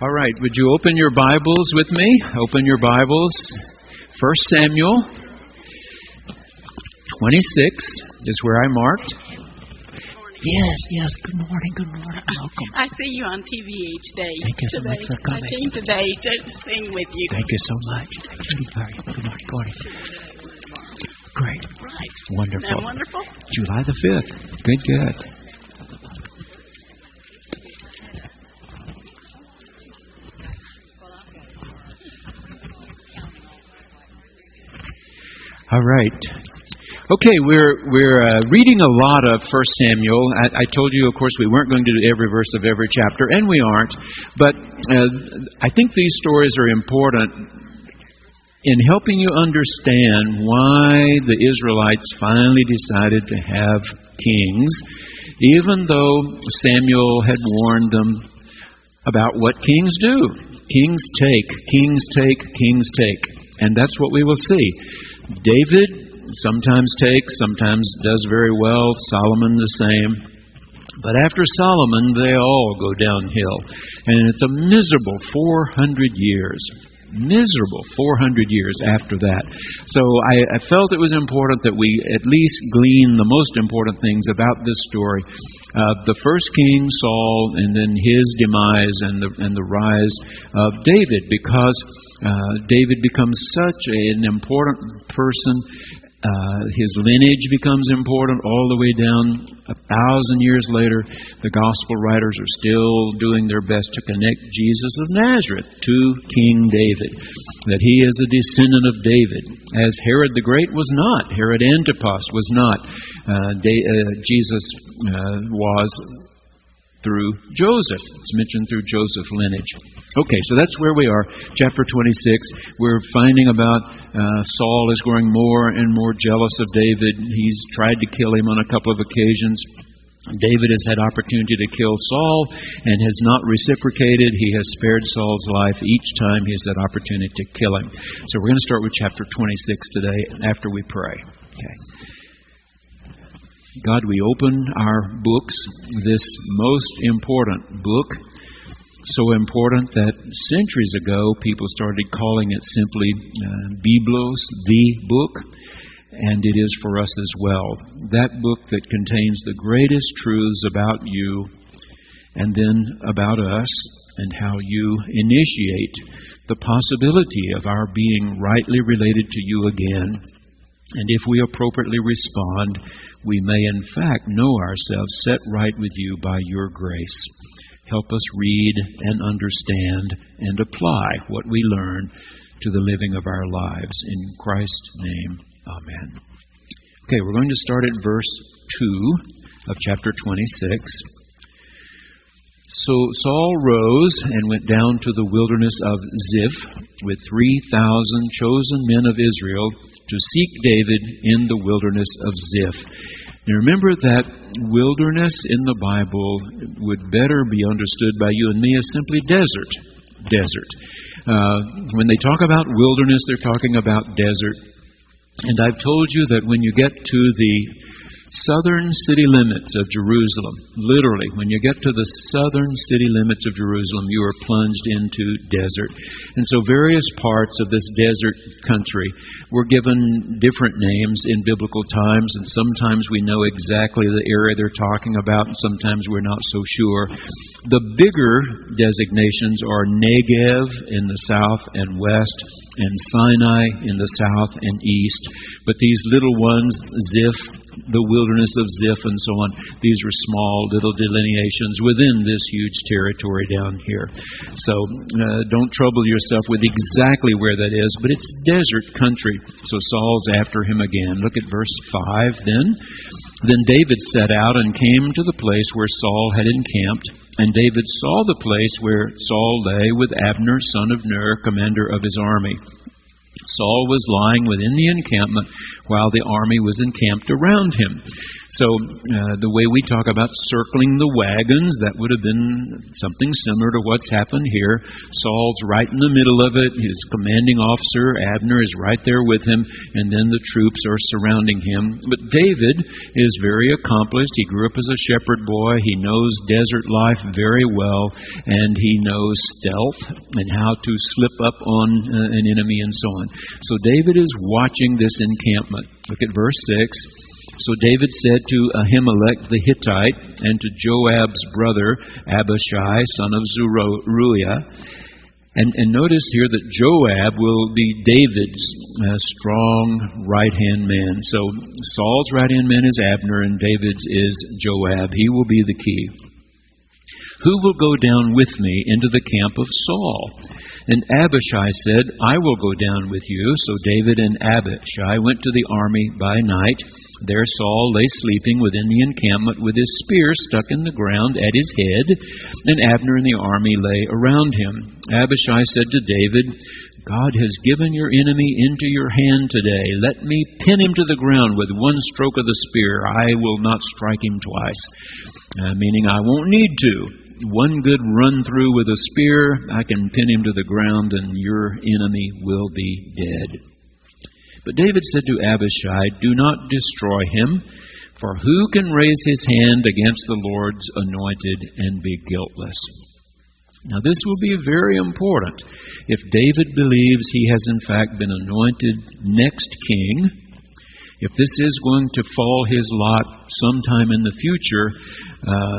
All right, would you open your Bibles with me? Open your Bibles. 1 Samuel 26 is where I marked. Yes. Good morning. Welcome. I see you on TV each day. Thank you so much for coming. I came today to sing with you. Thank you so much. Good morning. Great. Right. Wonderful. Isn't that wonderful? July the 5th. Good. All right. Okay, we're reading a lot of 1 Samuel. I told you, of course, we weren't going to do every verse of every chapter, and we aren't. But I think these stories are important in helping you understand why the Israelites finally decided to have kings, even though Samuel had warned them about what kings do. Kings take. And that's what we will see. David sometimes takes, sometimes does very well. Solomon the same. But after Solomon, they all go downhill. And it's a miserable 400 years. Miserable 400 years after that. So I felt it was important that we at least glean the most important things about this story. The first king, Saul, and then his demise and the rise of David, because David becomes such an important person. His lineage becomes important all the way down. 1,000 years later, the gospel writers are still doing their best to connect Jesus of Nazareth to King David, that he is a descendant of David, as Herod the Great was not. Herod Antipas was not. Jesus was through Joseph. It's mentioned through Joseph's lineage. Okay, so that's where we are. Chapter 26. We're finding about Saul is growing more and more jealous of David. He's tried to kill him on a couple of occasions. David has had opportunity to kill Saul and has not reciprocated. He has spared Saul's life each time he has had opportunity to kill him. So we're going to start with chapter 26 today after we pray. Okay. God, we open our books, this most important book, so important that centuries ago people started calling it simply Biblos, the book, and it is for us as well. That book that contains the greatest truths about you and then about us and how you initiate the possibility of our being rightly related to you again. And if we appropriately respond, we may in fact know ourselves set right with you by your grace. Help us read and understand and apply what we learn to the living of our lives. In Christ's name, amen. Okay, we're going to start at verse 2 of chapter 26. So Saul rose and went down to the wilderness of Ziph with 3,000 chosen men of Israel to seek David in the wilderness of Ziph. Now remember that wilderness in the Bible would better be understood by you and me as simply desert. When they talk about wilderness, they're talking about desert. And I've told you that when you get to the southern city limits of Jerusalem, literally, when you get to the southern city limits of Jerusalem, you are plunged into desert. And so various parts of this desert country were given different names in biblical times, and sometimes we know exactly the area they're talking about, and sometimes we're not so sure. The bigger designations are Negev in the south and west, and Sinai in the south and east. But these little ones, Ziph, the wilderness of Ziph and so on, these are small little delineations within this huge territory down here. So don't trouble yourself with exactly where that is, but it's desert country. So Saul's after him again. Look at verse 5 then. Then David set out and came to the place where Saul had encamped. And David saw the place where Saul lay with Abner, son of Ner, commander of his army. Saul was lying within the encampment while the army was encamped around him. So the way we talk about circling the wagons, that would have been something similar to what's happened here. Saul's right in the middle of it. His commanding officer, Abner, is right there with him, and then the troops are surrounding him. But David is very accomplished. He grew up as a shepherd boy. He knows desert life very well, and he knows stealth and how to slip up on an enemy and so on. So David is watching this encampment. Look at verse 6. So David said to Ahimelech the Hittite and to Joab's brother Abishai, son of Zeruiah, and notice here that Joab will be David's strong right-hand man. So Saul's right-hand man is Abner and David's is Joab. He will be the key. Who will go down with me into the camp of Saul? And Abishai said, I will go down with you. So David and Abishai went to the army by night. There Saul lay sleeping within the encampment with his spear stuck in the ground at his head, and Abner and the army lay around him. Abishai said to David, God has given your enemy into your hand today. Let me pin him to the ground with one stroke of the spear. I will not strike him twice. Meaning I won't need to. One good run through with a spear, I can pin him to the ground and your enemy will be dead. But David said to Abishai, do not destroy him, for who can raise his hand against the Lord's anointed and be guiltless? Now this will be very important. If David believes he has in fact been anointed next king, if this is going to fall his lot sometime in the future,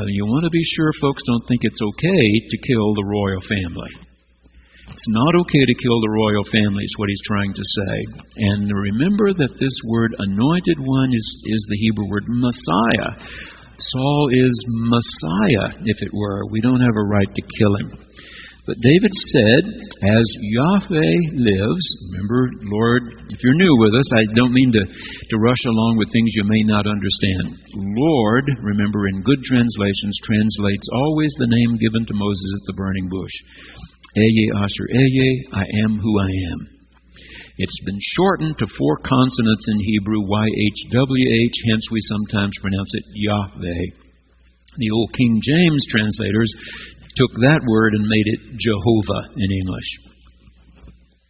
you want to be sure folks don't think it's okay to kill the royal family. It's not okay to kill the royal family, is what he's trying to say. And remember that this word anointed one is the Hebrew word Messiah. Saul is Messiah, if it were. We don't have a right to kill him. But David said, as Yahweh lives, remember, Lord, if you're new with us, I don't mean to rush along with things you may not understand. Lord, remember, in good translations, translates always the name given to Moses at the burning bush. Eye Asher Eye, I am who I am. It's been shortened to 4 consonants in Hebrew, YHWH, hence we sometimes pronounce it Yahweh. The old King James translators took that word and made it Jehovah in English.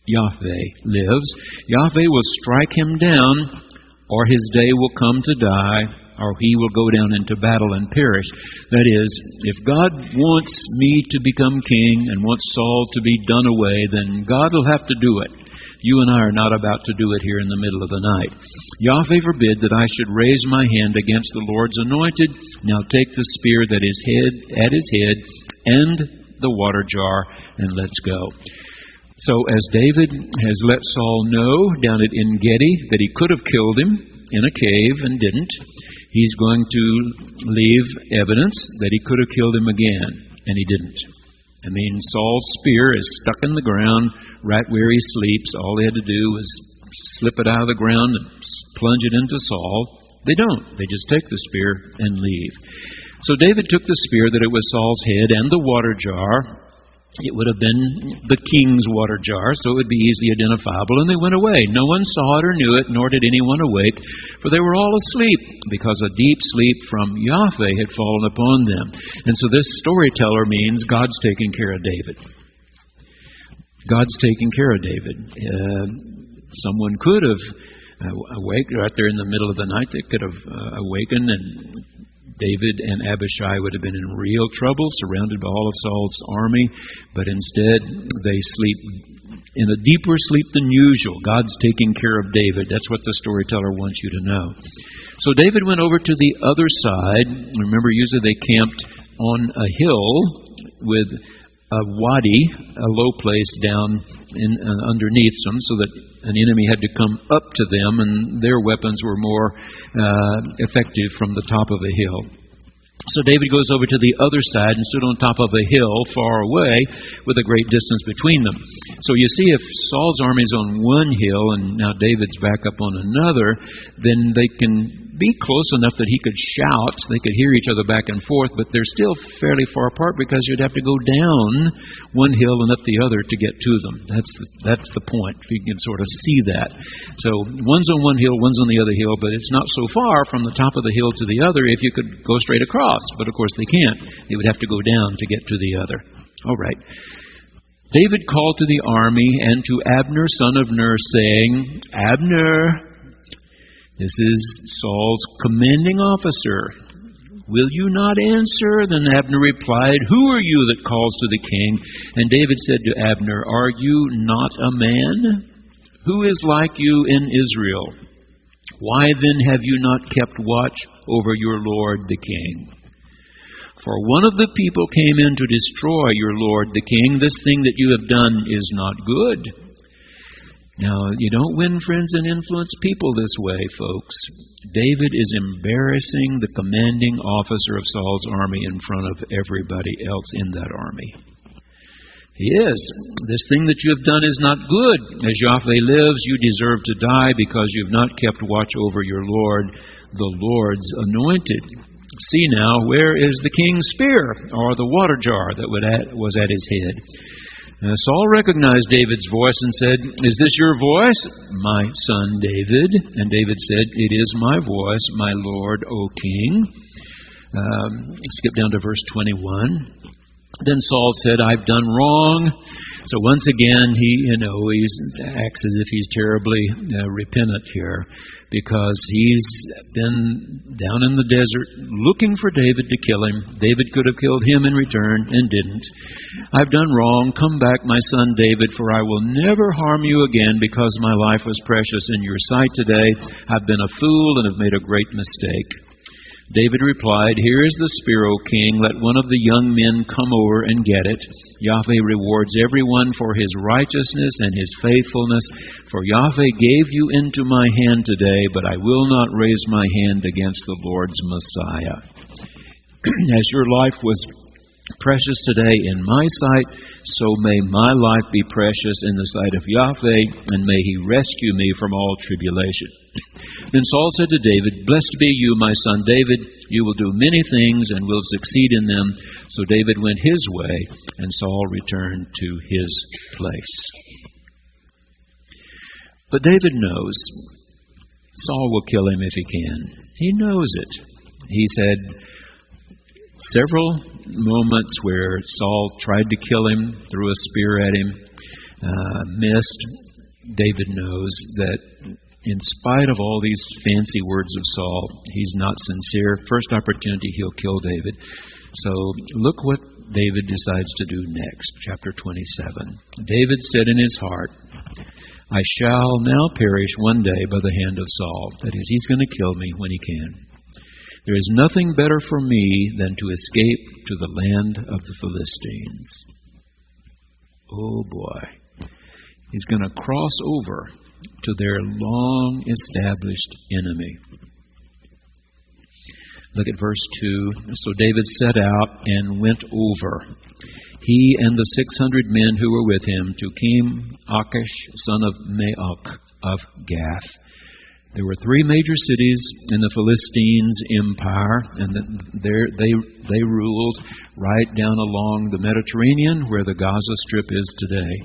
Yahweh lives. Yahweh will strike him down, or his day will come to die, or he will go down into battle and perish. That is, if God wants me to become king and wants Saul to be done away, then God will have to do it. You and I are not about to do it here in the middle of the night. Yahweh forbid that I should raise my hand against the Lord's anointed. Now take the spear that is at his head and the water jar, and let's go. So as David has let Saul know down at En-Gedi that he could have killed him in a cave and didn't, he's going to leave evidence that he could have killed him again, and he didn't. I mean, Saul's spear is stuck in the ground right where he sleeps. All they had to do was slip it out of the ground and plunge it into Saul. They don't. They just take the spear and leave. So David took the spear that it was Saul's head and the water jar. It would have been the king's water jar, so it would be easily identifiable, and they went away. No one saw it or knew it, nor did anyone awake, for they were all asleep, because a deep sleep from Yahweh had fallen upon them. And so this storyteller means God's taking care of David. God's taking care of David. Someone could have awakened right there in the middle of the night. They could have awakened, and David and Abishai would have been in real trouble, surrounded by all of Saul's army, but instead they sleep in a deeper sleep than usual. God's taking care of David. That's what the storyteller wants you to know. So David went over to the other side. Remember, usually they camped on a hill with a wadi, a low place down underneath them, so that an enemy had to come up to them, and their weapons were more effective from the top of a hill. So David goes over to the other side and stood on top of a hill far away with a great distance between them. So you see, if Saul's army is on one hill and now David's back up on another, then they can be close enough that he could shout. They could hear each other back and forth, but they're still fairly far apart because you'd have to go down one hill and up the other to get to them. That's the point. You can sort of see that. So one's on one hill, one's on the other hill, but it's not so far from the top of the hill to the other if you could go straight across. But of course they can't. They would have to go down to get to the other. All right. David called to the army and to Abner, son of Ner, saying, Abner, this is Saul's commanding officer. Will you not answer? Then Abner replied, Who are you that calls to the king? And David said to Abner, Are you not a man? Who is like you in Israel? Why then have you not kept watch over your lord the king? For one of the people came in to destroy your lord the king. This thing that you have done is not good. Now, you don't win friends and influence people this way, folks. David is embarrassing the commanding officer of Saul's army in front of everybody else in that army. He is. This thing that you have done is not good. As Yahweh lives, you deserve to die because you have not kept watch over your Lord, the Lord's anointed. See now, where is the king's spear, or the water jar that was at his head? Saul recognized David's voice and said, Is this your voice, my son David? And David said, It is my voice, my Lord, O king. Skip down to verse 21. Then Saul said, I've done wrong. So once again, he acts as if he's terribly repentant here, because he's been down in the desert looking for David to kill him. David could have killed him in return and didn't. I've done wrong. Come back, my son David, for I will never harm you again, because my life was precious in your sight today. I've been a fool and have made a great mistake. David replied, Here is the spear, O king. Let one of the young men come over and get it. Yahweh rewards everyone for his righteousness and his faithfulness. For Yahweh gave you into my hand today, but I will not raise my hand against the Lord's Messiah. As your life was precious today in my sight, so may my life be precious in the sight of Yahweh, and may he rescue me from all tribulation. Then Saul said to David, Blessed be you, my son David. You will do many things and will succeed in them. So David went his way, and Saul returned to his place. But David knows Saul will kill him if he can. He knows it. He's had several moments where Saul tried to kill him, threw a spear at him, missed. David knows that in spite of all these fancy words of Saul, he's not sincere. First opportunity, he'll kill David. So look what David decides to do next. Chapter 27. David said in his heart, I shall now perish one day by the hand of Saul. That is, he's going to kill me when he can. There is nothing better for me than to escape to the land of the Philistines. Oh boy. He's going to cross over to their long-established enemy. Look at verse 2. So David set out and went over, he and the 600 men who were with him, to King Achish, son of Maok of Gath. There were three major cities in the Philistines' empire, and they ruled right down along the Mediterranean, where the Gaza Strip is today.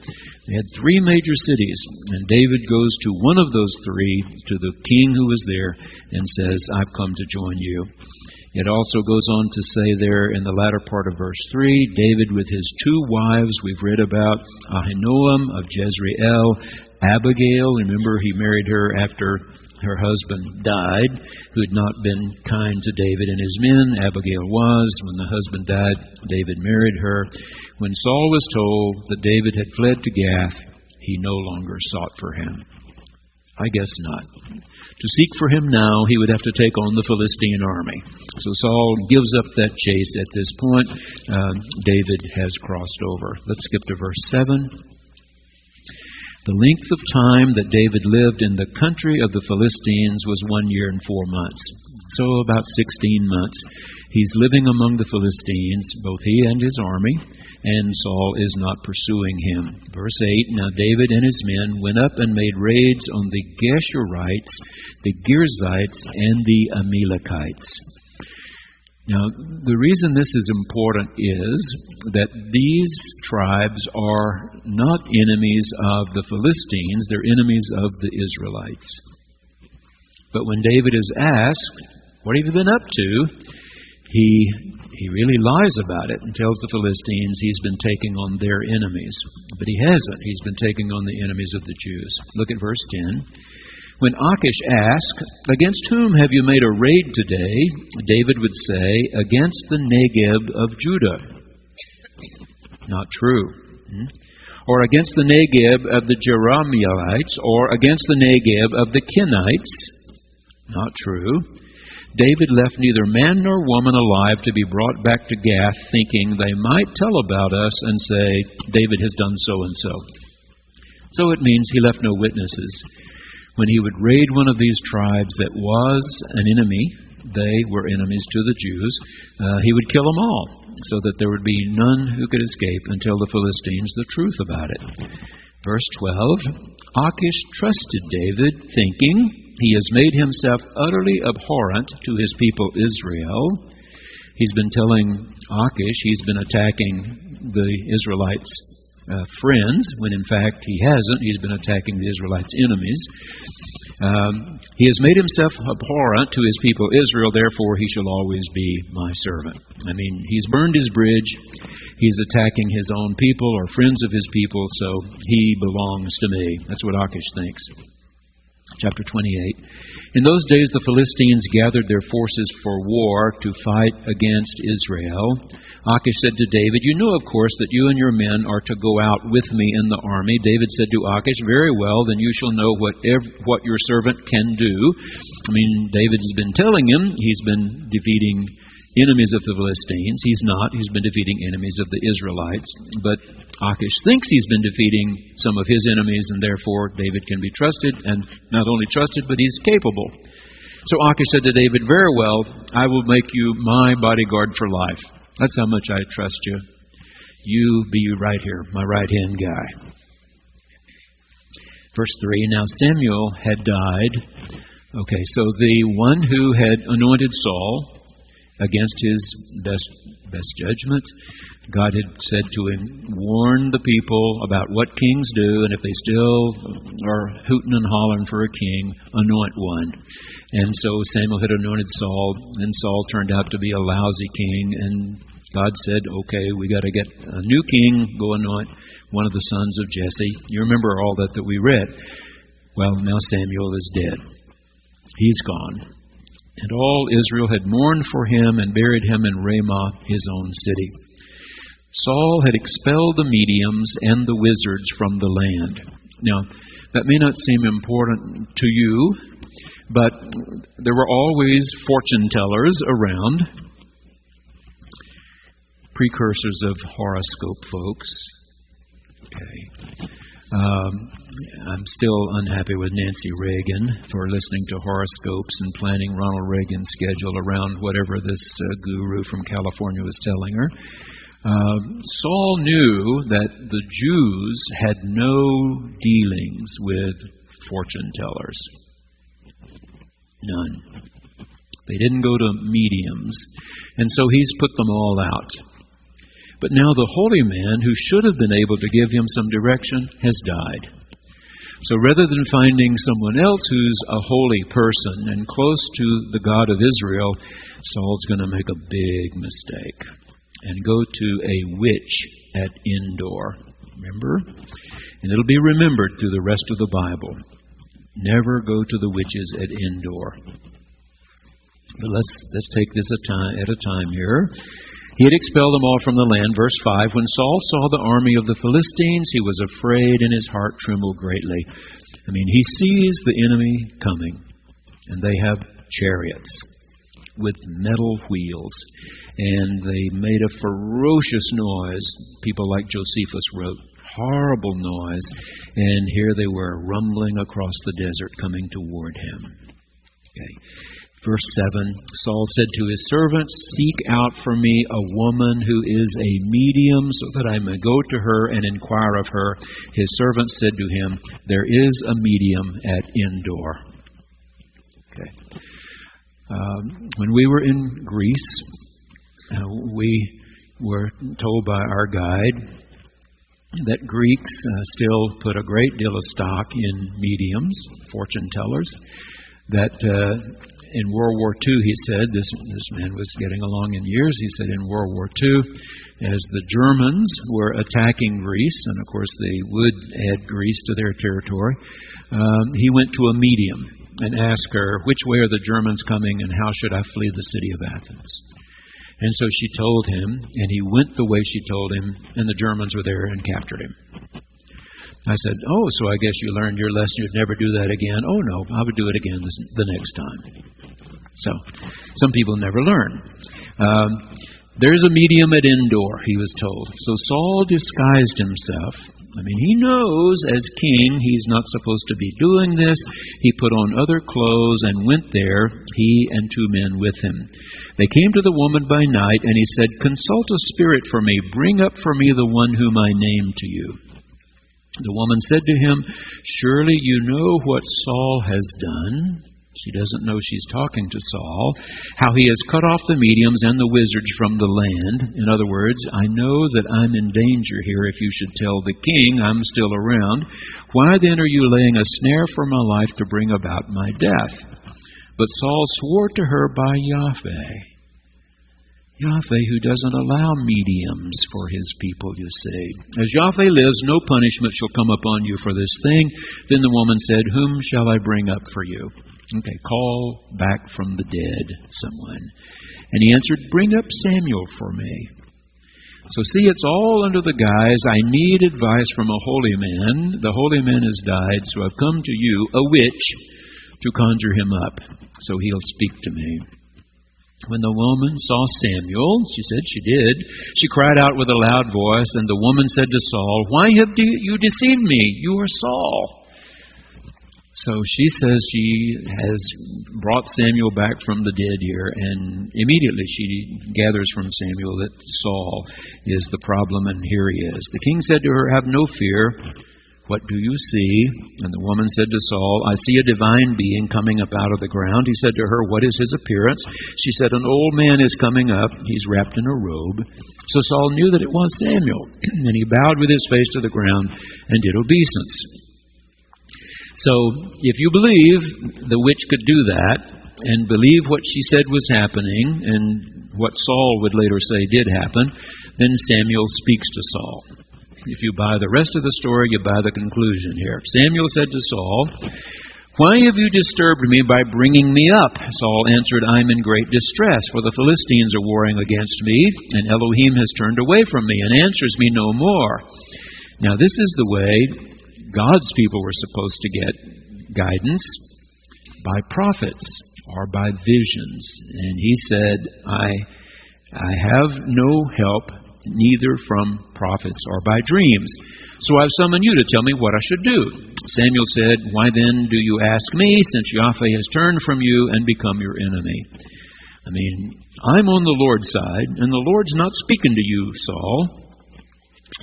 They had three major cities, and David goes to one of those three, to the king who was there, and says, I've come to join you. It also goes on to say there in the latter part of verse 3, David with his two wives, we've read about Ahinoam of Jezreel, Abigail, remember he married her after her husband died, who had not been kind to David and his men. Abigail was. When the husband died, David married her. When Saul was told that David had fled to Gath, he no longer sought for him. I guess not. To seek for him now, he would have to take on the Philistine army. So Saul gives up that chase at this point. David has crossed over. Let's skip to verse 7. The length of time that David lived in the country of the Philistines was 1 year and 4 months. So about 16 months. He's living among the Philistines, both he and his army, and Saul is not pursuing him. Verse 8, Now David and his men went up and made raids on the Geshurites, the Girzites, and the Amalekites. Now, the reason this is important is that these tribes are not enemies of the Philistines, they're enemies of the Israelites. But when David is asked, what have you been up to? He really lies about it and tells the Philistines he's been taking on their enemies. But he hasn't. He's been taking on the enemies of the Jews. Look at verse 10. When Achish asked, Against whom have you made a raid today? David would say, Against the Negeb of Judah. Not true. Or against the Negeb of the Jerahmeelites, or against the Negeb of the Kenites. Not true. David left neither man nor woman alive to be brought back to Gath, thinking they might tell about us and say, David has done so and so. So it means he left no witnesses. When he would raid one of these tribes that was an enemy, they were enemies to the Jews, he would kill them all, so that there would be none who could escape and tell the Philistines the truth about it. Verse 12, Achish trusted David, thinking, He has made himself utterly abhorrent to his people Israel. He's been telling Achish he's been attacking the Israelites' friends, when in fact he hasn't. He's been attacking the Israelites' enemies. He has made himself abhorrent to his people Israel, therefore he shall always be my servant. I mean, he's burned his bridge. He's attacking his own people or friends of his people, so he belongs to me. That's what Achish thinks. Chapter 28. In those days the Philistines gathered their forces for war to fight against Israel. Achish said to David, You know, of course, that you and your men are to go out with me in the army. David said to Achish, Very well, then you shall know what your servant can do. I mean, David has been telling him he's been defeating enemies of the Philistines. He's not. He's been defeating enemies of the Israelites. But Achish thinks he's been defeating some of his enemies, and therefore David can be trusted, and not only trusted, but he's capable. So Achish said to David, Very well, I will make you my bodyguard for life. That's how much I trust you. You be right here, my right-hand guy. Verse 3, Now Samuel had died. Okay, so the one who had anointed Saul against his best judgment, God had said to him, warn the people about what kings do, and if they still are hooting and hollering for a king, anoint one. And so Samuel had anointed Saul, and Saul turned out to be a lousy king, and God said, okay, we got to get a new king, go anoint one of the sons of Jesse. You remember all that we read. Well, now Samuel is dead. He's gone. And all Israel had mourned for him and buried him in Ramah, his own city. Saul had expelled the mediums and the wizards from the land. Now, that may not seem important to you, but there were always fortune tellers around, precursors of horoscope folks. Okay. I'm still unhappy with Nancy Reagan for listening to horoscopes and planning Ronald Reagan's schedule around whatever this guru from California was telling her. Saul knew that the Jews had no dealings with fortune tellers. None. They didn't go to mediums. And so he's put them all out. But now the holy man who should have been able to give him some direction has died. So rather than finding someone else who's a holy person and close to the God of Israel, Saul's going to make a big mistake and go to a witch at Endor. Remember? And it'll be remembered through the rest of the Bible. Never go to the witches at Endor. But let's take this at a time here. He had expelled them all from the land. Verse 5, when Saul saw the army of the Philistines, he was afraid and his heart trembled greatly. I mean, he sees the enemy coming, and they have chariots with metal wheels, and they made a ferocious noise. People like Josephus wrote, horrible noise, and here they were rumbling across the desert coming toward him. Okay. Verse 7, Saul said to his servants, "Seek out for me a woman who is a medium, so that I may go to her and inquire of her." His servants said to him, "There is a medium at Endor." Okay. When we were in Greece, we were told by our guide that Greeks still put a great deal of stock in mediums, fortune tellers, that in World War II, he said, this man was getting along in years, he said in World War II, as the Germans were attacking Greece, and of course they would add Greece to their territory, he went to a medium and asked her, "Which way are the Germans coming, and how should I flee the city of Athens?" And so she told him, and he went the way she told him, and the Germans were there and captured him. I said, "Oh, so I guess you learned your lesson. You'd never do that again." "Oh, no, I would do it again the next time." So, some people never learn. There's a medium at Endor, he was told. So Saul disguised himself. I mean, he knows as king he's not supposed to be doing this. He put on other clothes and went there, he and 2 men with him. They came to the woman by night, and he said, "Consult a spirit for me. Bring up for me the one whom I name to you." The woman said to him, "Surely you know what Saul has done." She doesn't know she's talking to Saul. "How he has cut off the mediums and the wizards from the land." In other words, I know that I'm in danger here if you should tell the king I'm still around. "Why then are you laying a snare for my life to bring about my death?" But Saul swore to her by Yahweh. Yahweh, who doesn't allow mediums for his people, you see. "As Yahweh lives, no punishment shall come upon you for this thing." Then the woman said, "Whom shall I bring up for you?" Okay, call back from the dead someone. And he answered, "Bring up Samuel for me." So see, it's all under the guise, I need advice from a holy man. The holy man has died, so I've come to you, a witch, to conjure him up, so he'll speak to me. When the woman saw Samuel, she said she did, she cried out with a loud voice, and the woman said to Saul, "Why have you deceived me? You are Saul." So she says she has brought Samuel back from the dead here, and immediately she gathers from Samuel that Saul is the problem, and here he is. The king said to her, "Have no fear. What do you see?" And the woman said to Saul, "I see a divine being coming up out of the ground." He said to her, "What is his appearance?" She said, "An old man is coming up. He's wrapped in a robe." So Saul knew that it was Samuel, and he bowed with his face to the ground and did obeisance. So, if you believe the witch could do that, and believe what she said was happening, and what Saul would later say did happen, then Samuel speaks to Saul. If you buy the rest of the story, you buy the conclusion here. Samuel said to Saul, "Why have you disturbed me by bringing me up?" Saul answered, "I'm in great distress, for the Philistines are warring against me, and Elohim has turned away from me and answers me no more." Now, this is the way God's people were supposed to get guidance, by prophets or by visions. And he said, I have no help, neither from prophets or by dreams. So I've summoned you to tell me what I should do. Samuel said, "Why then do you ask me, since Yahweh has turned from you and become your enemy?" I mean, I'm on the Lord's side, and the Lord's not speaking to you, Saul.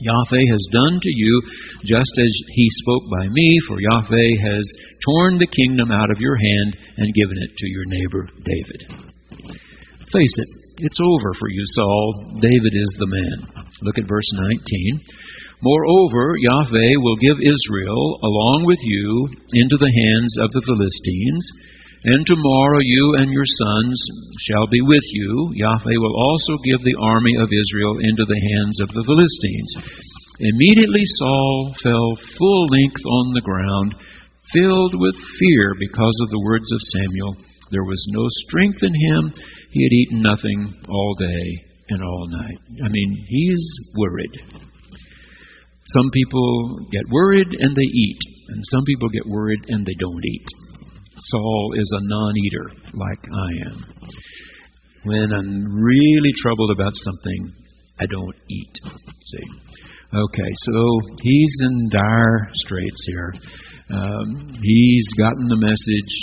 Yahweh has done to you just as he spoke by me, for Yahweh has torn the kingdom out of your hand and given it to your neighbor David. Face it, it's over for you, Saul. David is the man. Look at verse 19. "Moreover, Yahweh will give Israel, along with you, into the hands of the Philistines, and tomorrow you and your sons shall be with you. Yahweh will also give the army of Israel into the hands of the Philistines." Immediately Saul fell full length on the ground, filled with fear because of the words of Samuel. There was no strength in him. He had eaten nothing all day and all night. I mean, he's worried. Some people get worried and they eat, and some people get worried and they don't eat. Saul is a non-eater like I am. When I'm really troubled about something, I don't eat. See? Okay, so he's in dire straits here. He's gotten the message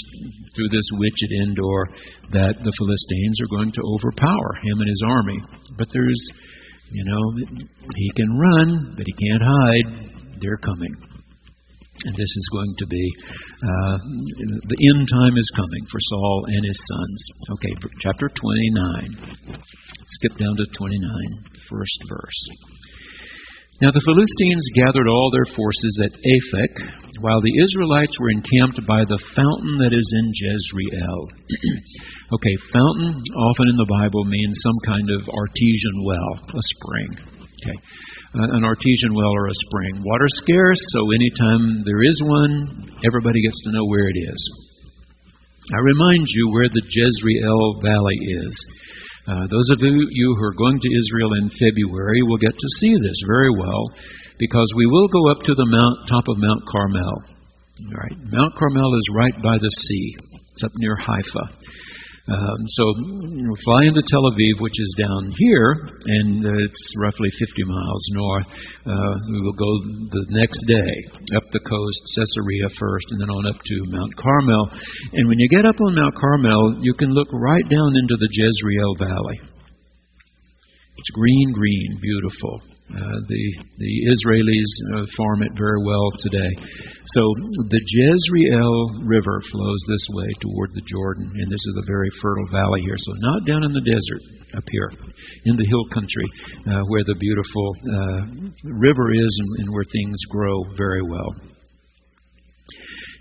through this witch at Endor that the Philistines are going to overpower him and his army. But there's, he can run, but he can't hide. They're coming. And this is going to be, the end time is coming for Saul and his sons. Okay, chapter 29. Skip down to 29, first verse. Now the Philistines gathered all their forces at Aphek, while the Israelites were encamped by the fountain that is in Jezreel. Okay, fountain often in the Bible means some kind of artesian well, a spring. Okay, an artesian well or a spring. Water's scarce, so anytime there is one, everybody gets to know where it is. I remind you where the Jezreel Valley is. Those of you who are going to Israel in February will get to see this very well, because we will go up to the top of Mount Carmel. All right, Mount Carmel is right by the sea. It's up near Haifa. So we'll fly into Tel Aviv, which is down here, and it's roughly 50 miles north. We will go the next day up the coast, Caesarea first, and then on up to Mount Carmel. And when you get up on Mount Carmel, you can look right down into the Jezreel Valley. It's green, beautiful. The Israelis farm it very well today. So the Jezreel River flows this way toward the Jordan, and this is a very fertile valley here. So not down in the desert up here, in the hill country, where the beautiful river is and where things grow very well.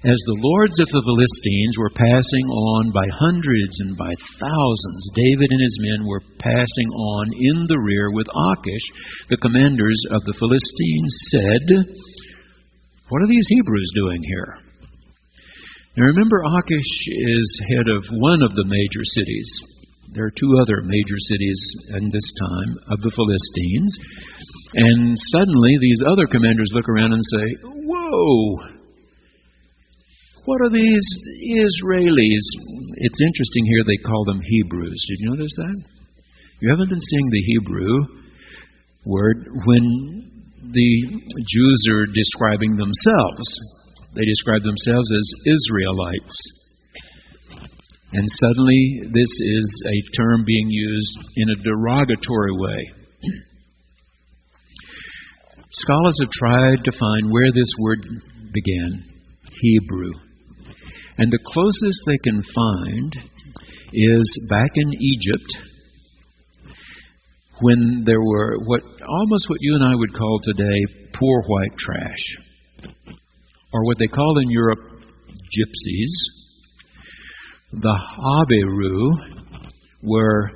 As the lords of the Philistines were passing on by hundreds and by thousands, David and his men were passing on in the rear with Achish. The commanders of the Philistines said, "What are these Hebrews doing here?" Now remember, Achish is head of one of the major cities. There are two other major cities in this time of the Philistines. And suddenly these other commanders look around and say, "Whoa! What are these Israelis?" It's interesting here they call them Hebrews. Did you notice that? You haven't been seeing the Hebrew word when the Jews are describing themselves. They describe themselves as Israelites. And suddenly this is a term being used in a derogatory way. Scholars have tried to find where this word began, Hebrew. And the closest they can find is back in Egypt, when there were almost what you and I would call today poor white trash, or what they call in Europe gypsies. The Haberu were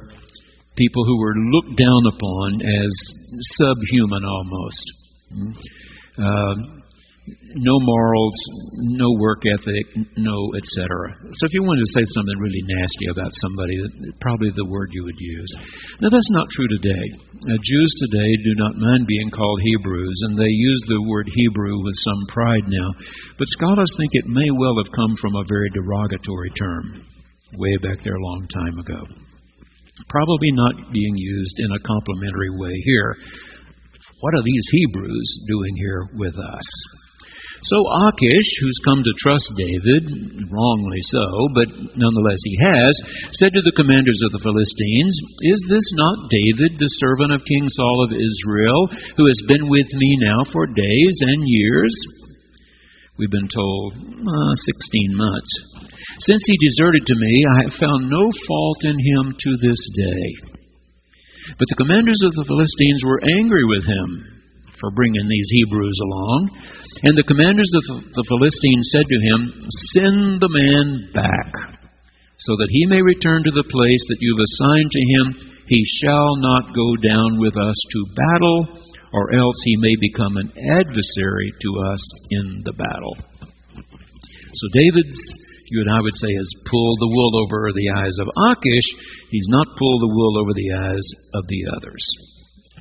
people who were looked down upon as subhuman almost. No morals, no work ethic, no etc. So if you wanted to say something really nasty about somebody, probably the word you would use. Now that's not true today. Jews today do not mind being called Hebrews, and they use the word Hebrew with some pride now. But scholars think it may well have come from a very derogatory term way back there a long time ago. Probably not being used in a complimentary way here. What are these Hebrews doing here with us? So Achish, who's come to trust David, wrongly so, but nonetheless he has, said to the commanders of the Philistines, "Is this not David, the servant of King Saul of Israel, who has been with me now for days and years?" We've been told 16 months. "Since he deserted to me, I have found no fault in him to this day." But the commanders of the Philistines were angry with him for bringing these Hebrews along. And the commanders of the Philistines said to him, "Send the man back, so that he may return to the place that you've assigned to him. He shall not go down with us to battle, or else he may become an adversary to us in the battle." So David's, you and I would say, has pulled the wool over the eyes of Achish. He's not pulled the wool over the eyes of the others.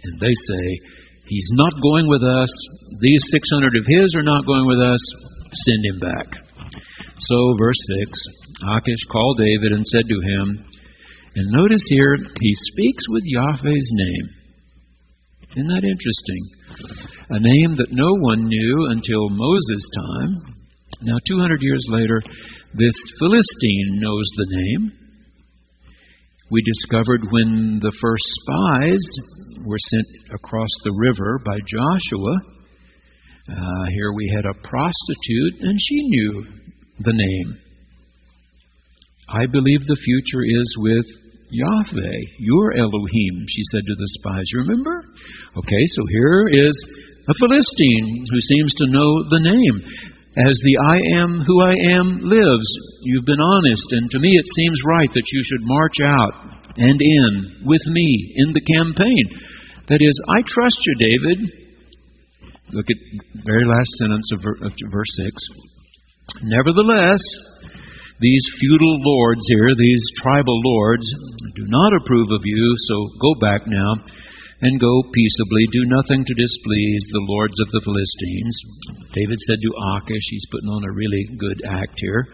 And they say, "He's not going with us. These 600 of his are not going with us. Send him back." So, verse 6, Achish called David and said to him, and notice here, he speaks with Yahweh's name. Isn't that interesting? A name that no one knew until Moses' time, Now, 200 years later, this Philistine knows the name. We discovered when the first spies were sent across the river by Joshua, here we had a prostitute, and she knew the name. I believe the future is with Yahweh, your Elohim, she said to the spies. You remember? Okay, so here is a Philistine who seems to know the name. As the I am who I am lives, you've been honest, and to me it seems right that you should march out and in with me in the campaign. That is, I trust you, David. Look at the very last sentence of verse 6. Nevertheless, these feudal lords here, these tribal lords, do not approve of you, so go back now and go peaceably. Do nothing to displease the lords of the Philistines. David said to Achish, he's putting on a really good act here,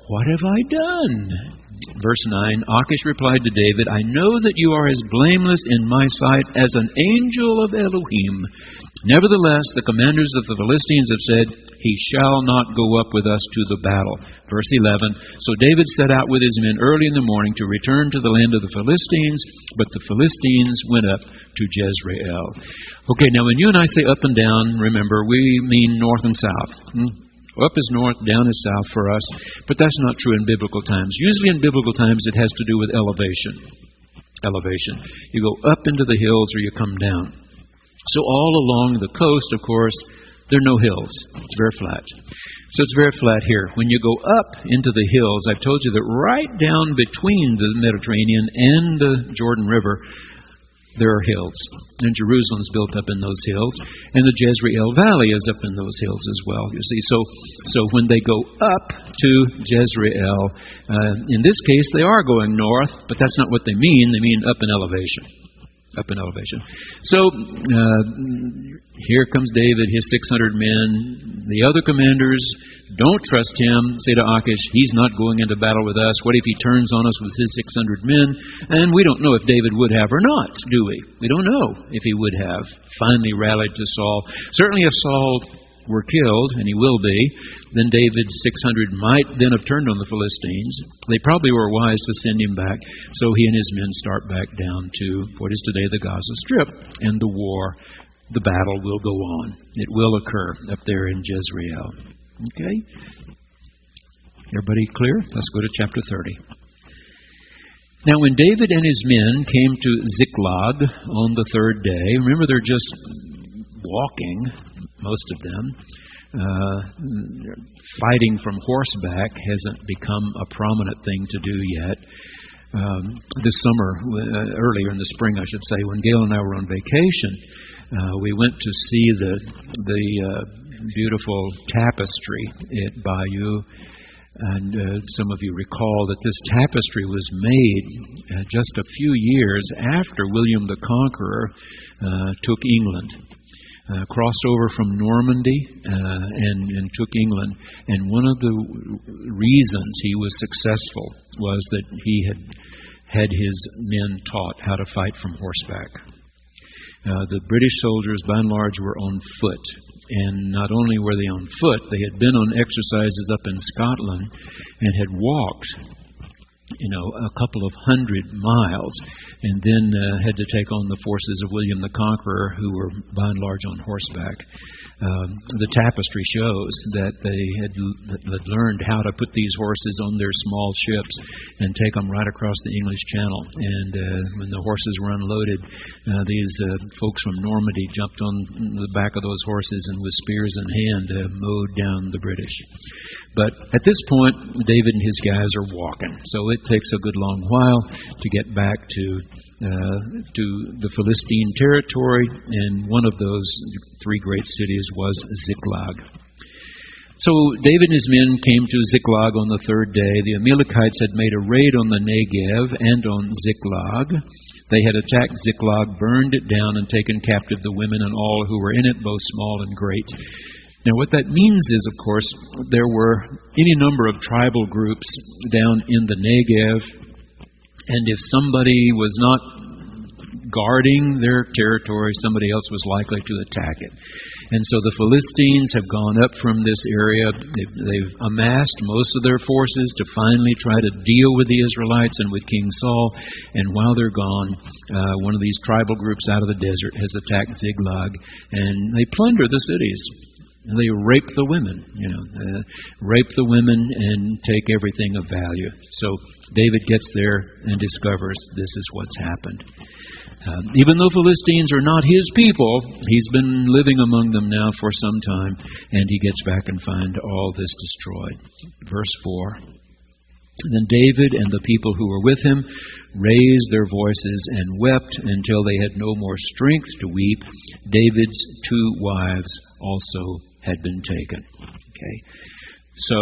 what have I done? Verse 9, Achish replied to David, I know that you are as blameless in my sight as an angel of Elohim. Nevertheless, the commanders of the Philistines have said, he shall not go up with us to the battle. Verse 11, so David set out with his men early in the morning to return to the land of the Philistines, but the Philistines went up to Jezreel. Okay, now when you and I say up and down, remember, we mean north and south. Up is north, down is south for us, but that's not true in biblical times. Usually in biblical times it has to do with elevation. Elevation. You go up into the hills or you come down. So all along the coast, of course, there are no hills. It's very flat. So it's very flat here. When you go up into the hills, I've told you that right down between the Mediterranean and the Jordan River, there are hills. And Jerusalem's built up in those hills. And the Jezreel Valley is up in those hills as well, you see. So when they go up to Jezreel, in this case, they are going north, but that's not what they mean. They mean up in elevation. Up in elevation. So here comes David, his 600 men. The other commanders don't trust him. Say to Achish, he's not going into battle with us. What if he turns on us with his 600 men? And we don't know if David would have or not, do we? We don't know if he would have finally rallied to Saul. Certainly if Saul were killed, and he will be, then David's 600 might then have turned on the Philistines. They probably were wise to send him back, so he and his men start back down to what is today the Gaza Strip, and the war, the battle will go on. It will occur up there in Jezreel. Okay? Everybody clear? Let's go to chapter 30. Now when David and his men came to Ziklag on the third day, remember they're just walking, most of them. Fighting from horseback hasn't become a prominent thing to do yet. This summer, earlier in the spring, I should say, when Gail and I were on vacation, we went to see the beautiful tapestry at Bayou. And some of you recall that this tapestry was made just a few years after William the Conqueror took England. Crossed over from Normandy and took England. And one of the reasons he was successful was that he had his men taught how to fight from horseback. The British soldiers, by and large, were on foot. And not only were they on foot, they had been on exercises up in Scotland and had walked a couple of 100 miles, and then had to take on the forces of William the Conqueror, who were by and large on horseback. The tapestry shows that they had learned how to put these horses on their small ships and take them right across the English Channel. And when the horses were unloaded, these folks from Normandy jumped on the back of those horses and with spears in hand mowed down the British. But at this point, David and his guys are walking. So it takes a good long while to get back to the Philistine territory, and one of those three great cities was Ziklag. So David and his men came to Ziklag on the third day. The Amalekites had made a raid on the Negev and on Ziklag. They had attacked Ziklag, burned it down, and taken captive the women and all who were in it, both small and great. Now what that means is, of course, there were any number of tribal groups down in the Negev, and if somebody was not guarding their territory, somebody else was likely to attack it. And so the Philistines have gone up from this area. They've amassed most of their forces to finally try to deal with the Israelites and with King Saul. And while they're gone, one of these tribal groups out of the desert has attacked Ziklag, and they plunder the cities. And they rape the women, rape the women and take everything of value. So David gets there and discovers this is what's happened. Even though Philistines are not his people, he's been living among them now for some time, and he gets back and finds all this destroyed. Verse 4. Then David and the people who were with him raised their voices and wept until they had no more strength to weep. David's 2 wives also had been taken. Okay. So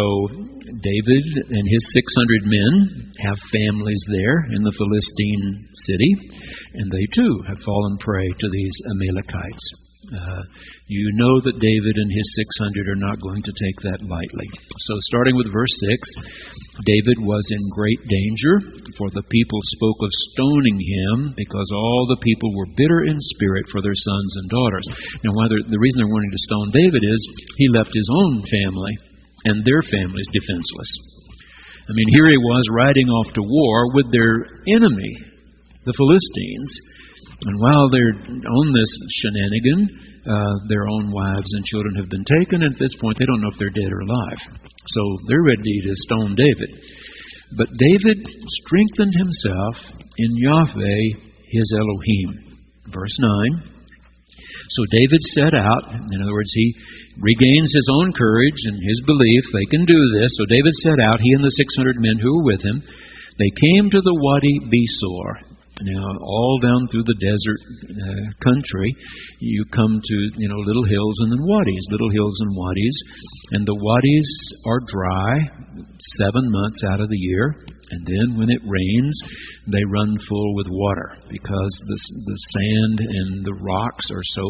David and his 600 men have families there in the Philistine city, and they too have fallen prey to these Amalekites. You know that David and his 600 are not going to take that lightly. So starting with verse 6, David was in great danger, for the people spoke of stoning him, because all the people were bitter in spirit for their sons and daughters. Now, the reason they're wanting to stone David is he left his own family and their families defenseless. I mean, here he was riding off to war with their enemy, the Philistines, and while they're on this shenanigan, their own wives and children have been taken, and at this point they don't know if they're dead or alive. So they're ready to stone David. But David strengthened himself in Yahweh his Elohim. Verse 9. So David set out, in other words, he regains his own courage and his belief they can do this. So David set out, he and the 600 men who were with him. They came to the Wadi Besor. Now, all down through the desert country, you come to, little hills and then wadis, little hills and wadis. And the wadis are dry 7 months out of the year. And then when it rains, they run full with water because the sand and the rocks are so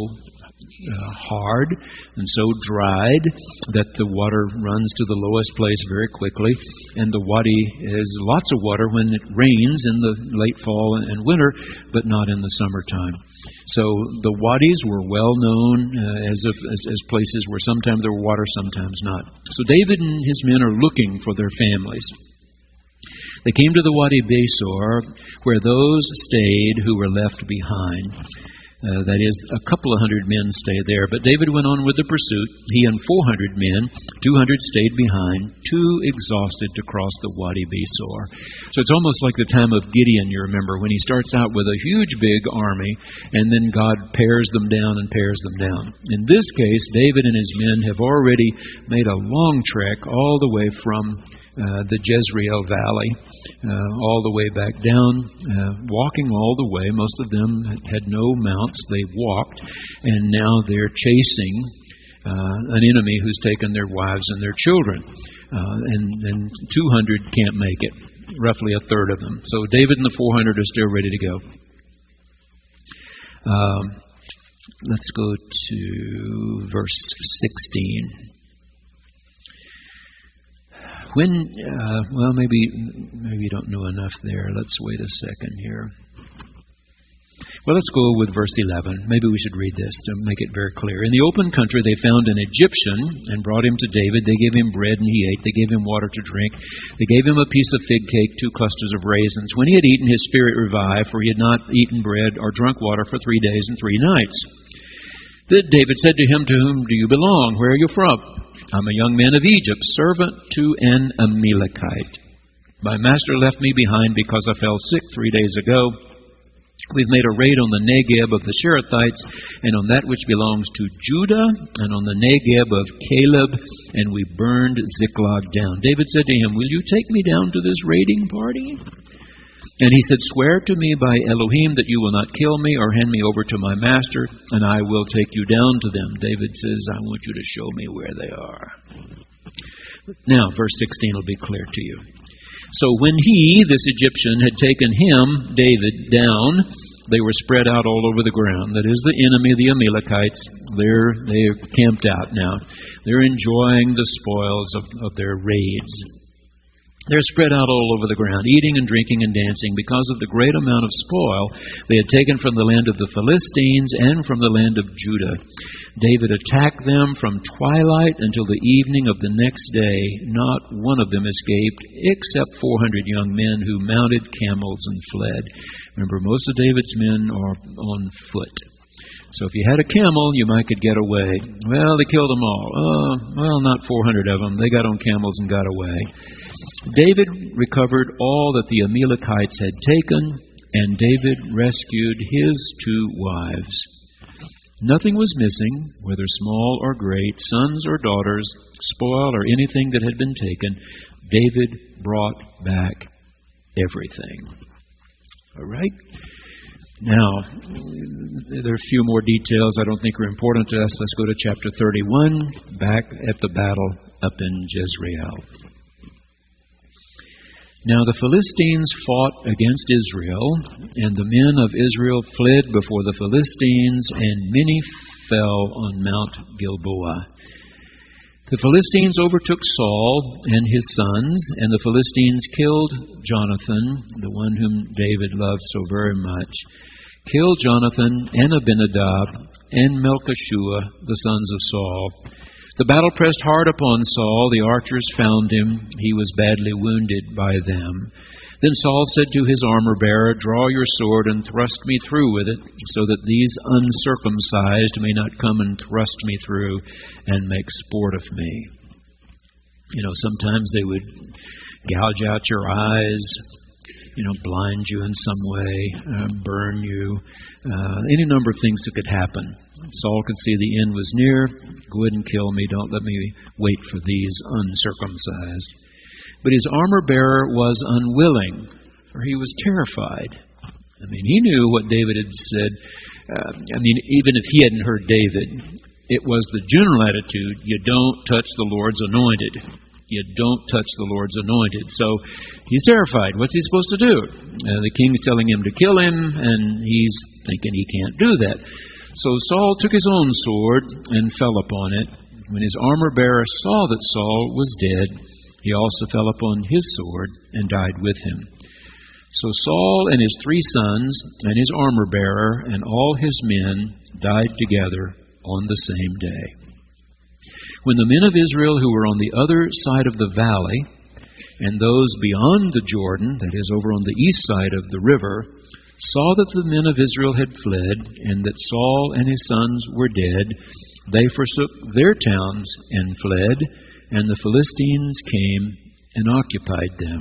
hard and so dried that the water runs to the lowest place very quickly, and the wadi is lots of water when it rains in the late fall and winter, but not in the summertime. So the wadis were well known as places where sometimes there were water, sometimes not. So David and his men are looking for their families. They came to the Wadi Besor, where those stayed who were left behind. That is, a couple of hundred men stayed there. But David went on with the pursuit. He and 400 men, 200 stayed behind, too exhausted to cross the Wadi Besor. So it's almost like the time of Gideon, you remember, when he starts out with a huge big army, and then God pares them down and pares them down. In this case, David and his men have already made a long trek all the way from the Jezreel Valley, all the way back down, walking all the way. Most of them had no mounts. They walked, and now they're chasing an enemy who's taken their wives and their children. And 200 can't make it, roughly a third of them. So David and the 400 are still ready to go. Let's go to verse 16. Maybe you don't know enough there. Let's wait a second here. Well, let's go with verse 11. Maybe we should read this to make it very clear. In the open country, they found an Egyptian and brought him to David. They gave him bread and he ate. They gave him water to drink. They gave him a piece of fig cake, 2 clusters of raisins. When he had eaten, his spirit revived, for he had not eaten bread or drunk water for 3 days and 3 nights. Then David said to him, "To whom do you belong? Where are you from?" "I'm a young man of Egypt, servant to an Amalekite. My master left me behind because I fell sick 3 days ago. We've made a raid on the Negeb of the Sherethites and on that which belongs to Judah and on the Negeb of Caleb, and we burned Ziklag down." David said to him, "Will you take me down to this raiding party?" And he said, "Swear to me by Elohim that you will not kill me or hand me over to my master, and I will take you down to them." David says, "I want you to show me where they are." Now, verse 16 will be clear to you. So when he, this Egyptian, had taken him, David, down, they were spread out all over the ground. That is the enemy, the Amalekites. They're camped out now. They're enjoying the spoils of their raids. They're spread out all over the ground, eating and drinking and dancing because of the great amount of spoil they had taken from the land of the Philistines and from the land of Judah. David attacked them from twilight until the evening of the next day. Not one of them escaped, except 400 young men who mounted camels and fled. Remember, most of David's men are on foot. So if you had a camel, you might could get away. Well, they killed them all. Well, not 400 of them. They got on camels and got away. David recovered all that the Amalekites had taken, and David rescued his 2 wives. Nothing was missing, whether small or great, sons or daughters, spoil or anything that had been taken. David brought back everything. All right? Now, there are a few more details I don't think are important to us. Let's go to chapter 31, back at the battle up in Jezreel. Now the Philistines fought against Israel, and the men of Israel fled before the Philistines, and many fell on Mount Gilboa. The Philistines overtook Saul and his sons, and the Philistines killed Jonathan, the one whom David loved so very much, killed Jonathan and Abinadab and Melchishua, the sons of Saul. The battle pressed hard upon Saul. The archers found him. He was badly wounded by them. Then Saul said to his armor-bearer, "Draw your sword and thrust me through with it, so that these uncircumcised may not come and thrust me through and make sport of me." You know, sometimes they would gouge out your eyes, blind you in some way, burn you, any number of things that could happen. Saul could see the end was near. Go ahead and kill me. Don't let me wait for these uncircumcised. But his armor-bearer was unwilling, for he was terrified. He knew what David had said. Even if he hadn't heard David, it was the general attitude, you don't touch the Lord's anointed. You don't touch the Lord's anointed. So he's terrified. What's he supposed to do? The king's telling him to kill him, and he's thinking he can't do that. So Saul took his own sword and fell upon it. When his armor-bearer saw that Saul was dead, he also fell upon his sword and died with him. So Saul and his 3 sons and his armor-bearer and all his men died together on the same day. When the men of Israel who were on the other side of the valley and those beyond the Jordan, that is, over on the east side of the river, saw that the men of Israel had fled and that Saul and his sons were dead, they forsook their towns and fled, and the Philistines came and occupied them.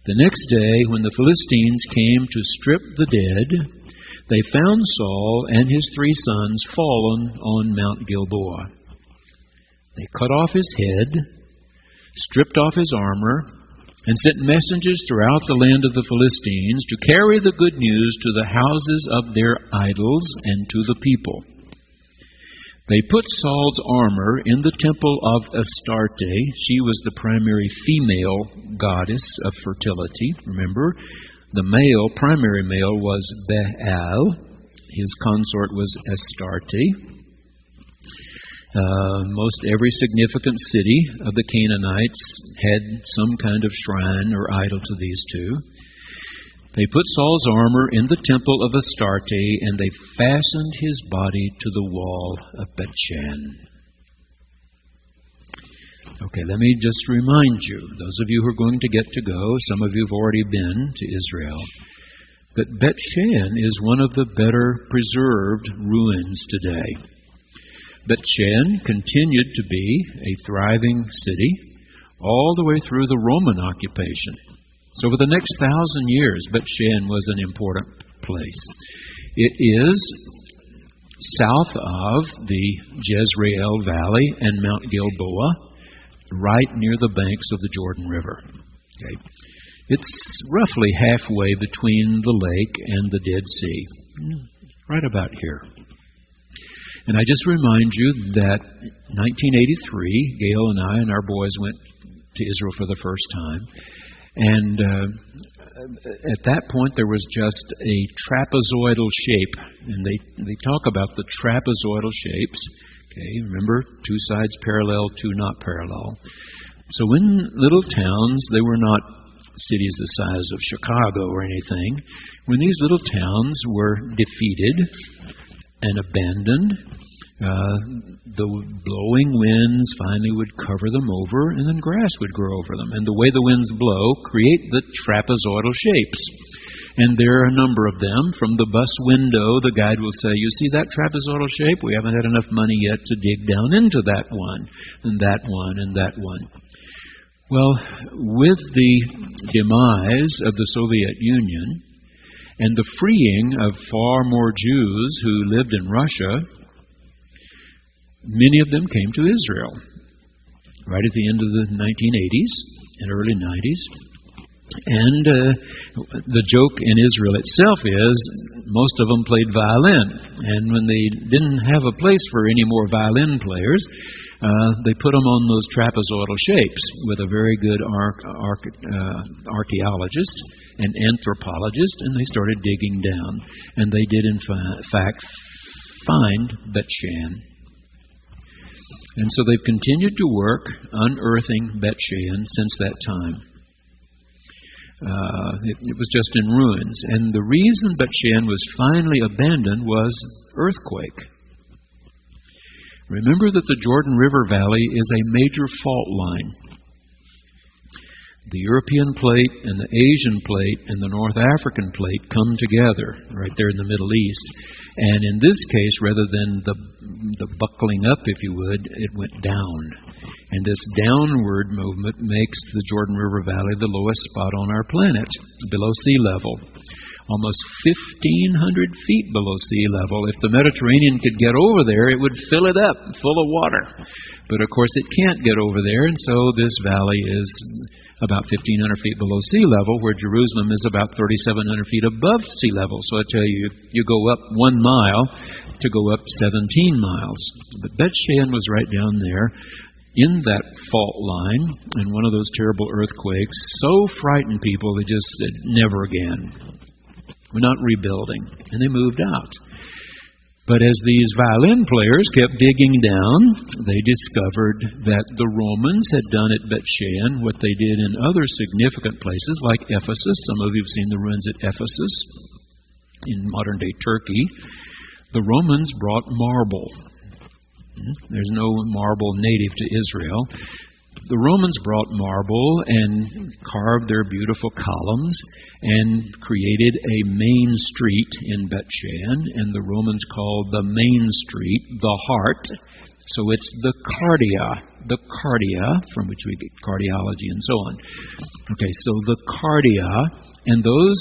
The next day, when the Philistines came to strip the dead, they found Saul and his 3 sons fallen on Mount Gilboa. They cut off his head, stripped off his armor, and sent messengers throughout the land of the Philistines to carry the good news to the houses of their idols and to the people. They put Saul's armor in the temple of Astarte. She was the primary female goddess of fertility. Remember, the primary male was Baal. His consort was Astarte. Most every significant city of the Canaanites had some kind of shrine or idol to these 2. They put Saul's armor in the temple of Astarte, and they fastened his body to the wall of Bethshan. Okay, let me just remind you, those of you who are going to get to go, some of you have already been to Israel, that Bethshan is one of the better preserved ruins today. Bethshan continued to be a thriving city all the way through the Roman occupation. So for the next 1,000 years, Bethshan was an important place. It is south of the Jezreel Valley and Mount Gilboa, right near the banks of the Jordan River. Okay. It's roughly halfway between the lake and the Dead Sea, right about here. And I just remind you that 1983, Gail and I and our boys went to Israel for the first time. And at that point, there was just a trapezoidal shape. And they talk about the trapezoidal shapes. Okay, remember, 2 sides parallel, 2 not parallel. So when little towns, they were not cities the size of Chicago or anything, when these little towns were defeated and abandoned, the blowing winds finally would cover them over, and then grass would grow over them. And the way the winds blow create the trapezoidal shapes. And there are a number of them. From the bus window, the guide will say, you see that trapezoidal shape? We haven't had enough money yet to dig down into that one, and that one, and that one. Well, with the demise of the Soviet Union and the freeing of far more Jews who lived in Russia, many of them came to Israel right at the end of the 1980s and early 90s. And the joke in Israel itself is most of them played violin. And when they didn't have a place for any more violin players, they put them on those trapezoidal shapes with a very good archaeologist and anthropologist, and they started digging down. And they did, in fact, find Bet-Shan. And so they've continued to work unearthing Bet-Shan since that time. It was just in ruins. And the reason Bet-Shan was finally abandoned was earthquake. Remember that the Jordan River Valley is a major fault line. The European plate and the Asian plate and the North African plate come together right there in the Middle East. And in this case, rather than the buckling up, if you would, it went down. And this downward movement makes the Jordan River Valley the lowest spot on our planet, below sea level. Almost 1,500 feet below sea level. If the Mediterranean could get over there, it would fill it up, full of water. But of course it can't get over there, and so this valley is about 1,500 feet below sea level, where Jerusalem is about 3,700 feet above sea level. So I tell you, you go up 1 mile to go up 17 miles. But Bet-Shan was right down there in that fault line, and one of those terrible earthquakes so frightened people they just said, never again. We're not rebuilding. And they moved out. But as these violin players kept digging down, they discovered that the Romans had done at Bet-Shan what they did in other significant places like Ephesus. Some of you have seen the ruins at Ephesus in modern-day Turkey. The Romans brought marble. There's no marble native to Israel. The Romans brought marble and carved their beautiful columns and created a main street in Bet-Shan, and the Romans called the main street the Heart. So it's the cardia, from which we get cardiology and so on. Okay, so the cardia, and those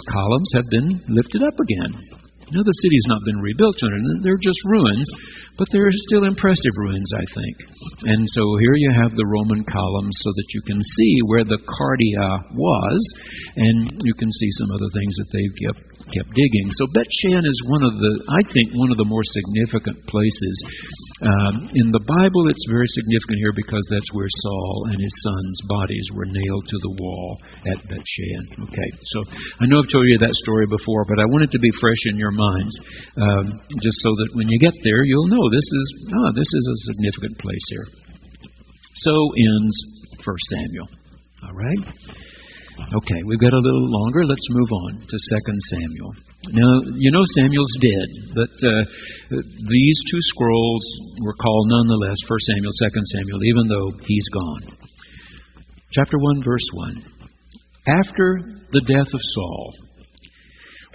columns have been lifted up again. Now, the city's not been rebuilt, they're just ruins, but they're still impressive ruins, I think. And so here you have the Roman columns so that you can see where the cardia was, and you can see some other things that they've kept digging. So Bet-Shan is one of the more significant places. In the Bible, it's very significant here because that's where Saul and his sons' bodies were nailed to the wall at Bet-Shan. Okay, so I know I've told you that story before, but I want it to be fresh in your minds, just so that when you get there, you'll know this is a significant place here. So ends 1 Samuel. All right? Okay, we've got a little longer. Let's move on to 2 Samuel. Now, you know Samuel's dead, but these two scrolls were called nonetheless 1 Samuel, 2 Samuel, even though he's gone. Chapter 1, verse 1. After the death of Saul,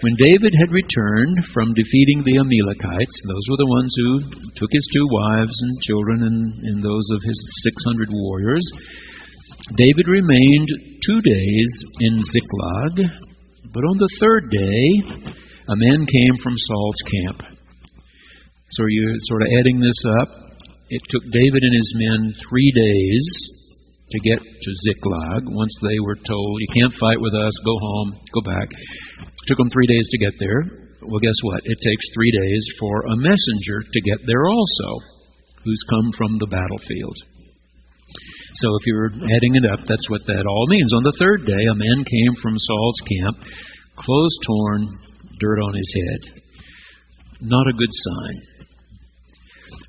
when David had returned from defeating the Amalekites, those were the ones who took his 2 wives and children and those of his 600 warriors, David remained 2 days in Ziklag, but on the 3rd day, a man came from Saul's camp. So you're sort of adding this up. It took David and his men 3 days to get to Ziklag. Once they were told, you can't fight with us, go home, go back. It took them 3 days to get there. Well, guess what? It takes 3 days for a messenger to get there also, who's come from the battlefield. So if you're adding it up, that's what that all means. On the 3rd day, a man came from Saul's camp, clothes torn, dirt on his head. Not a good sign.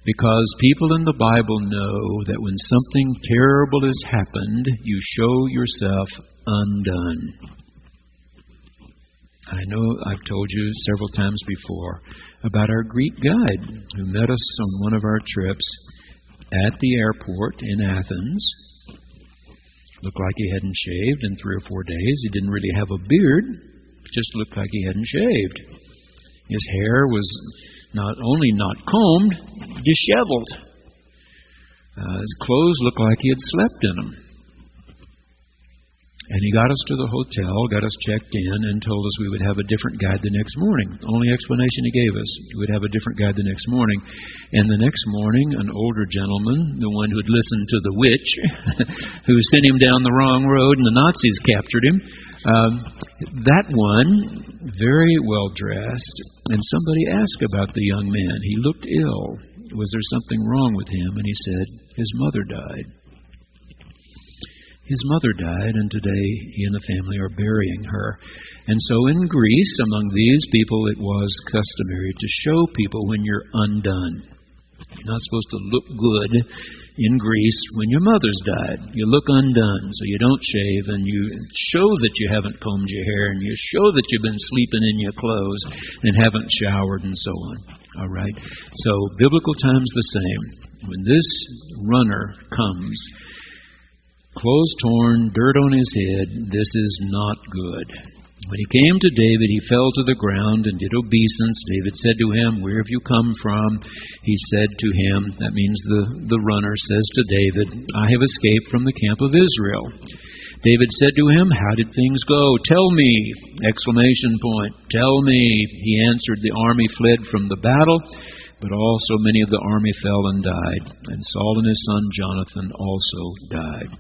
Because people in the Bible know that when something terrible has happened, you show yourself undone. I know I've told you several times before about our Greek guide who met us on one of our trips at the airport in Athens. Looked like he hadn't shaved in 3 or 4 days. He didn't really have a beard. Just looked like he hadn't shaved. His hair was not only not combed, disheveled. His clothes looked like he had slept in them. And he got us to the hotel, got us checked in, and told us we would have a different guide the next morning. Only explanation he gave us. We would have a different guide the next morning. And the next morning, an older gentleman, the one who had listened to the witch, who sent him down the wrong road and the Nazis captured him, that one, very well dressed, and somebody asked about the young man. He looked ill. Was there something wrong with him? And he said, his mother died. His mother died, and today he and the family are burying her. And so in Greece, among these people, it was customary to show people when you're undone. You're not supposed to look good in Greece when your mother's died. You look undone, so you don't shave, and you show that you haven't combed your hair, and you show that you've been sleeping in your clothes and haven't showered and so on. All right? So biblical time's the same. When this runner comes, clothes torn, dirt on his head, this is not good. When he came to David, he fell to the ground and did obeisance. David said to him, "Where have you come from?" He said to him, that means the runner says to David, "I have escaped from the camp of Israel." David said to him, "How did things go? Tell me!" Exclamation point. Tell me. He answered, "The army fled from the battle, but also many of the army fell and died. And Saul and his son Jonathan also died."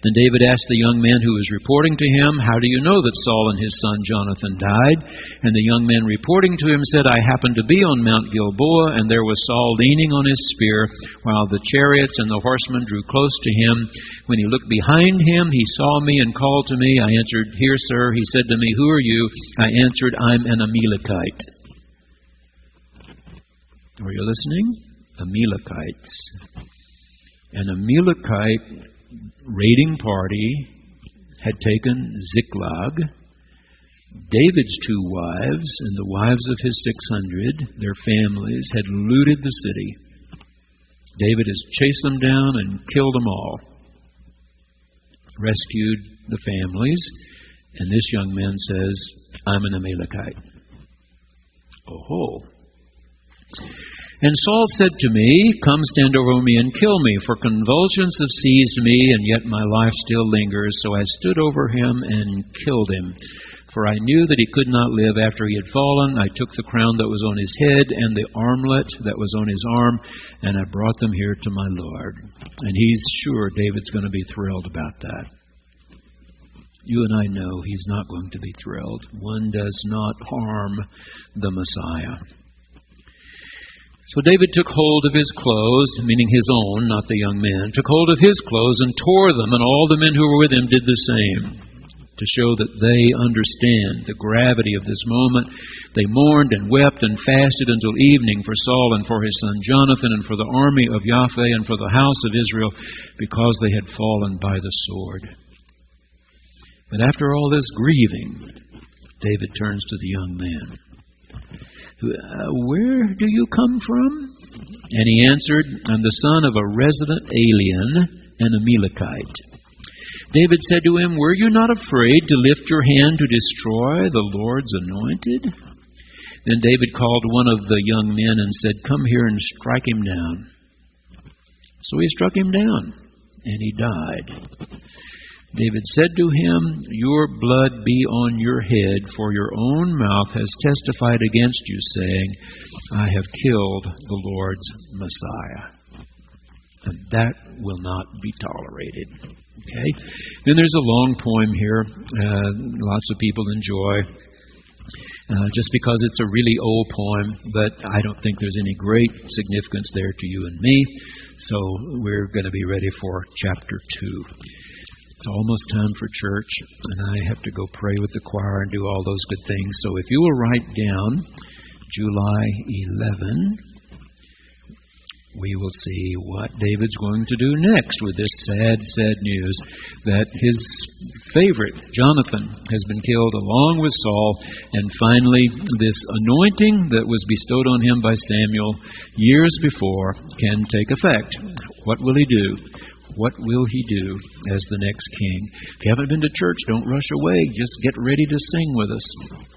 Then David asked the young man who was reporting to him, "How do you know that Saul and his son Jonathan died?" And the young man reporting to him said, "I happened to be on Mount Gilboa, and there was Saul leaning on his spear, while the chariots and the horsemen drew close to him. When he looked behind him, he saw me and called to me. I answered, 'Here, sir.' He said to me, 'Who are you?' I answered, 'I'm an Amalekite.'" Are you listening? Amalekites. An Amalekite raiding party had taken Ziklag. David's 2 wives and the wives of his 600, their families, had looted the city. David has chased them down and killed them all, rescued the families, and this young man says, "I'm an Amalekite." Oh-ho. And Saul said to me, "Come stand over me and kill me, for convulsions have seized me, and yet my life still lingers." So I stood over him and killed him, for I knew that he could not live after he had fallen. I took the crown that was on his head and the armlet that was on his arm, and I brought them here to my Lord. And he's sure David's going to be thrilled about that. You and I know he's not going to be thrilled. One does not harm the Messiah. So David took hold of his clothes, meaning his own, not the young man, took hold of his clothes and tore them, and all the men who were with him did the same, to show that they understand the gravity of this moment. They mourned and wept and fasted until evening for Saul and for his son Jonathan and for the army of Yahweh and for the house of Israel, because they had fallen by the sword. But after all this grieving, David turns to the young man. "Where do you come from?" And he answered, "I'm the son of a resident alien, an Amalekite." David said to him, "Were you not afraid to lift your hand to destroy the Lord's anointed?" Then David called one of the young men and said, "Come here and strike him down." So he struck him down, and he died. David said to him, "Your blood be on your head, for your own mouth has testified against you, saying, 'I have killed the Lord's Messiah.'" And that will not be tolerated. Okay? Then there's a long poem here. Lots of people enjoy. Just because it's a really old poem, but I don't think there's any great significance there to you and me. So we're going to be ready for chapter 2. It's almost time for church, and I have to go pray with the choir and do all those good things. So if you will write down July 11, we will see what David's going to do next with this sad, sad news that his favorite, Jonathan, has been killed along with Saul, and finally this anointing that was bestowed on him by Samuel years before can take effect. What will he do? What will he do as the next king? If you haven't been to church, don't rush away. Just get ready to sing with us.